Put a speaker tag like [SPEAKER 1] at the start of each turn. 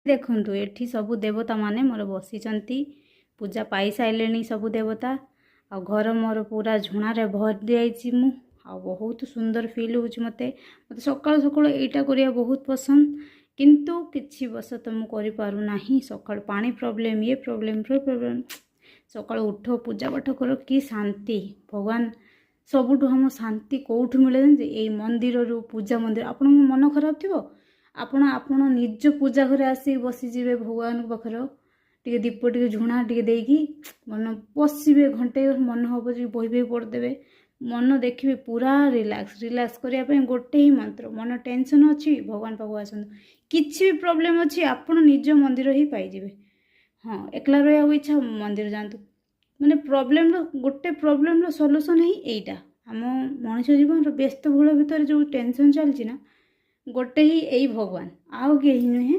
[SPEAKER 1] ଦେଖନ୍ତୁ ଏଠି ସବୁ ଦେବତା ମାନେ ମୋର ବସିଛନ୍ତି, ପୂଜା ପାଇସାରିଲେଣି ସବୁ ଦେବତା। ଆଉ ଘର ମୋର ପୁରା ଝୁଣାରେ ଭରି ଯାଇଛି ମୁଁ, ଆଉ ବହୁତ ସୁନ୍ଦର ଫିଲ୍ ହେଉଛି ମୋତେ। ସକାଳୁ ସକାଳୁ ଏଇଟା କରିବା ବହୁତ ପସନ୍ଦ, କିନ୍ତୁ କିଛି ବଶତଃ ମୁଁ କରିପାରୁନାହିଁ। ସକାଳୁ ପାଣି ପ୍ରୋବ୍ଲେମ୍, ଇଏ ପ୍ରୋବ୍ଲେମ୍। ସକାଳୁ ଉଠ, ପୂଜା ପାଠ କର, କି ଶାନ୍ତି। ଭଗବାନ ସବୁଠୁ ଆମ ଶାନ୍ତି କେଉଁଠୁ ମିଳେ ଯେ ଏଇ ମନ୍ଦିରରୁ, ପୂଜା ମନ୍ଦିର। ଆପଣଙ୍କ ମନ ଖରାପ ଥିବ, ଆପଣ ନିଜ ପୂଜା ଘରେ ଆସିକି ବସିଯିବେ ଭଗବାନଙ୍କ ପାଖରେ, ଟିକେ ଦୀପ ଟିକେ ଝୁଣା ଟିକେ ଦେଇକି ମନ ବସିବେ ଘଣ୍ଟେ, ମନ ହେବ ଯେ ବହି ପଢ଼ିଦେବେ। ମନ ଦେଖିବେ ପୁରା ରିଲାକ୍ସ କରିବା ପାଇଁ ଗୋଟେ ହିଁ ମନ୍ତ୍ର। ମନ ଟେନସନ୍ ଅଛି, ଭଗବାନ ପାଖକୁ ଆସନ୍ତୁ। କିଛି ବି ପ୍ରୋବ୍ଲେମ୍ ଅଛି, ଆପଣ ନିଜ ମନ୍ଦିର ହିଁ ପାଇଯିବେ। ହଁ, ଏକଲା ରହିବାକୁ ଇଚ୍ଛା, ମନ୍ଦିର ଯାଆନ୍ତୁ। ମାନେ ଗୋଟେ ପ୍ରୋବ୍ଲେମ୍ର ସଲ୍ୟୁସନ୍ ହିଁ ଏଇଟା। ଆମ ମଣିଷ ଜୀବନର ବ୍ୟସ୍ତବହୁଳ ଭିତରେ ଯେଉଁ ଟେନସନ୍ ଚାଲିଛି ନା, ଗୋଟେ ହିଁ ଏଇ ଭଗବାନ, ଆଉ କେହି ନୁହେଁ।